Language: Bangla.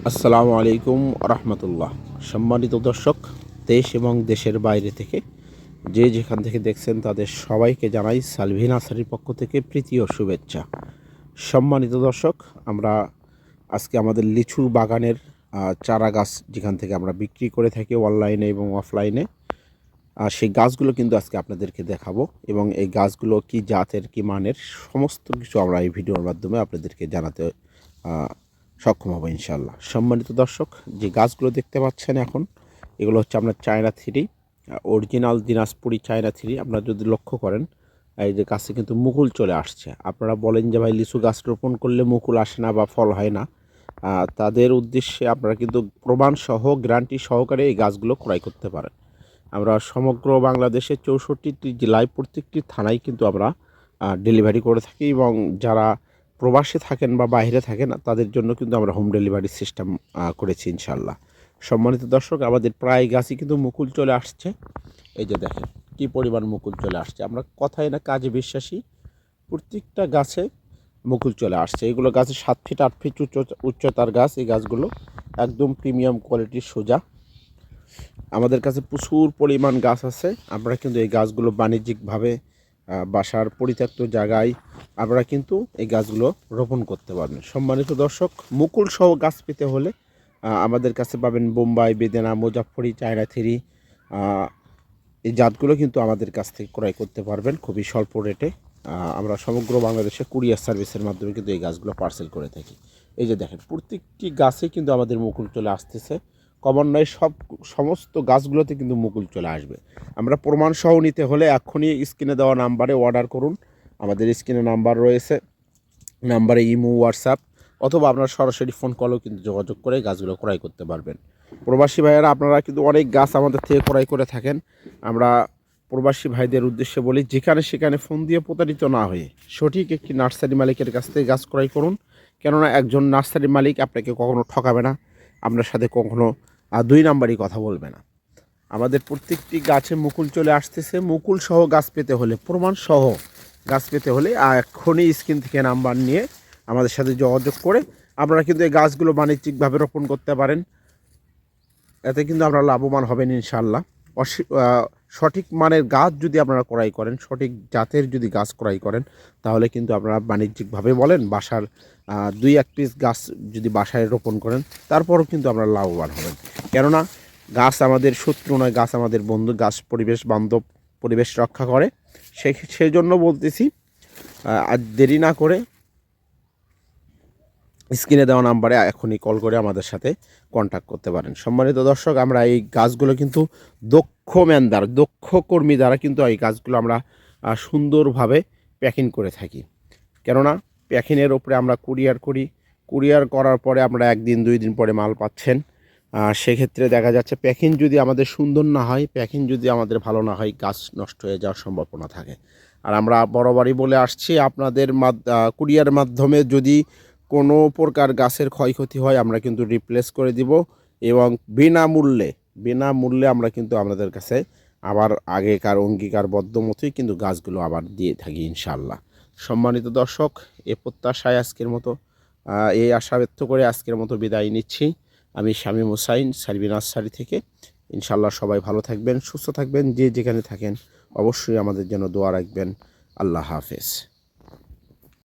আসসালামু আলাইকুম রহমতুল্লাহ। সম্মানিত দর্শক, দেশ এবং দেশের বাইরে থেকে যে যেখান থেকে দেখছেন তাদের সবাইকে জানাই সালভি নার্সারির পক্ষ থেকে প্রীতি ও শুভেচ্ছা। সম্মানিত দর্শক, আমরা আজকে আমাদের লিচু বাগানের চারা গাছ যেখান থেকে আমরা বিক্রি করে থাকি অনলাইনে এবং অফলাইনে, সেই গাছগুলো কিন্তু আজকে আপনাদেরকে দেখাবো এবং এই গাছগুলো কি জাতের কি মানের সমস্ত কিছু আমরা এই ভিডিওর মাধ্যমে আপনাদেরকে জানাতে সক্ষম হবো ইনশাল্লাহ। সম্মানিত দর্শক, যে গাছগুলো দেখতে পাচ্ছেন এখন, এগুলো হচ্ছে আপনার China three, original Dinajpuri China three. আপনারা যদি লক্ষ্য করেন, এই যে গাছে কিন্তু মুকুল চলে আসছে। আপনারা বলেন যে ভাই লিচু গাছ রোপণ করলে মুকুল আসে না বা ফল হয় না, তাদের উদ্দেশ্যে আপনারা কিন্তু প্রমাণসহ গ্যারান্টি সহকারে এই গাছগুলো ক্রয় করতে পারেন। আমরা সমগ্র বাংলাদেশের 64টি জেলায় প্রত্যেকটি থানায় কিন্তু আমরা ডেলিভারি করে থাকি এবং যারা প্রবাসে থাকেন বা বাইরে থাকেন তাদের জন্য কিন্তু আমরা হোম ডেলিভারি সিস্টেম করেছি ইনশাল্লাহ। সম্মানিত দর্শক, আমাদের প্রায় গাছই কিন্তু মুকুল চলে আসছে। এই যে দেখেন কী পরিমাণ মুকুল চলে আসছে। আমরা কথায় না কাজে বিশ্বাসী, প্রত্যেকটা গাছে মুকুল চলে আসছে। এগুলো গাছে 7 ফিট 8 ফিট উচ্চতার গাছ। এই গাছগুলো একদম প্রিমিয়াম কোয়ালিটির সোজা। আমাদের কাছে প্রচুর পরিমাণ গাছ আছে। আমরা কিন্তু এই গাছগুলো বাণিজ্যিকভাবে বাসার পরিত্যক্ত জায়গায় আপনারা কিন্তু এই গাছগুলো রোপণ করতে পারবেন। সম্মানিত দর্শক, মুকুল সহ গাছ পেতে হলে আমাদের কাছে পাবেন বোম্বাই, বেদেনা, মুজাফফরি, চায়না থ্রি। এই জাতগুলো কিন্তু আমাদের কাছ থেকে ক্রয় করতে পারবেন খুবই স্বল্প রেটে। আমরা সমগ্র বাংলাদেশে কুরিয়ার সার্ভিসের মাধ্যমে কিন্তু এই গাছগুলো পার্সেল করে থাকি। এই যে দেখেন প্রত্যেকটি গাছে কিন্তু আমাদের মুকুল চলে আসতেছে। কমন নয়, সমস্ত গাছগুলোতে কিন্তু মুকুল চলে আসবে। আমরা প্রমাণ সহ নিতে হলে এক্ষুনি স্ক্রিনে দেওয়া নাম্বারে অর্ডার করুন। আমাদের স্ক্রিনে নাম্বার রয়েছে, নাম্বারে ইমো, হোয়াটসঅ্যাপ অথবা আপনারা সরাসরি ফোন কলেও কিন্তু যোগাযোগ করে গাছগুলো ক্রয় করতে পারবেন। প্রবাসী ভাইয়েরা আপনারা কিন্তু অনেক গাছ আমাদের থেকে ক্রয় করে থাকেন। আমরা প্রবাসী ভাইদের উদ্দেশ্যে বলি, যেখানে সেখানে ফোন দিয়ে প্রতারিত না হয়ে সঠিক একটি নার্সারি মালিকের কাছ থেকে গাছ ক্রয় করুন। কেননা একজন নার্সারি মালিক আপনাকে কখনো ঠকাবে না, আপনার সাথে কখনো দুই নাম্বারই কথা বলবে না। আমাদের প্রত্যেকটি গাছে মুকুল চলে আসতেছে। মুকুল সহ গাছ পেতে হলে, প্রমাণ সহ গাছ পেতে হলে এখনই স্ক্রিন থেকে নাম্বার নিয়ে আমাদের সাথে যোগাযোগ করে আপনারা কিন্তু এই গাছগুলো বাণিজ্যিকভাবে রোপণ করতে পারেন। এতে কিন্তু আপনারা লাভবান হবেন ইনশাল্লাহ। সঠিক মানের গাছ যদি আপনারা ক্রয় করেন, সঠিক জাতের যদি গাছ ক্রয় করেন, তাহলে কিন্তু আপনারা বাণিজ্যিকভাবে বলেন বাসার 2-1 পিস গাছ যদি বাসায় রোপণ করেন, তারপরও কিন্তু আপনারা লাভবান হবেন। কেননা গাছ আমাদের শত্রু নয়, গাছ আমাদের বন্ধু। গাছ পরিবেশ বান্ধব, পরিবেশ রক্ষা করে। সেই জন্য বলতেছি, আর দেরি না করে স্ক্রিনে দেওয়া নাম্বারে এখনই কল করে আমাদের সাথে কন্ট্যাক্ট করতে পারেন। সম্মানিত দর্শক, আমরা এই গাছগুলো কিন্তু দক্ষ কর্মী দ্বারা কিন্তু এই গাছগুলো আমরা সুন্দরভাবে প্যাকিং করে থাকি। কেননা প্যাকিংয়ের ওপরে আমরা কুরিয়ার করি। কুরিয়ার করার পরে আমরা 1 দিন 2 দিন পরে মাল পাচ্ছেন। সেক্ষেত্রে দেখা যাচ্ছে প্যাকিং যদি আমাদের সুন্দর না হয়, প্যাকিং যদি আমাদের ভালো না হয়, গাছ নষ্ট হয়ে যাওয়ার সম্ভাবনা থাকে। আর আমরা বরাবরই বলে আসছি, আপনাদের কুরিয়ার মাধ্যমে যদি কোনো প্রকার গাছের ক্ষয়ক্ষতি হয় আমরা কিন্তু রিপ্লেস করে দিব এবং বিনামূল্যে আমরা কিন্তু আপনাদের কাছে আবার আগেকার অঙ্গীকারবদ্ধ মতোই কিন্তু গাছগুলো আবার দিয়ে থাকি ইনশাল্লাহ। সম্মানিত দর্শক, এ প্রত্যাশায় আজকের মতো এই আশা ব্যক্ত করে আজকের মতো বিদায় নিচ্ছি। আমি শামীম হোসাইন, সালভি নার্সারি থেকে। ইনশাল্লাহ সবাই ভালো থাকবেন, সুস্থ থাকবেন, যে যেখানে থাকেন অবশ্যই আমাদের জন্য দোয়া রাখবেন। আল্লাহ হাফেজ।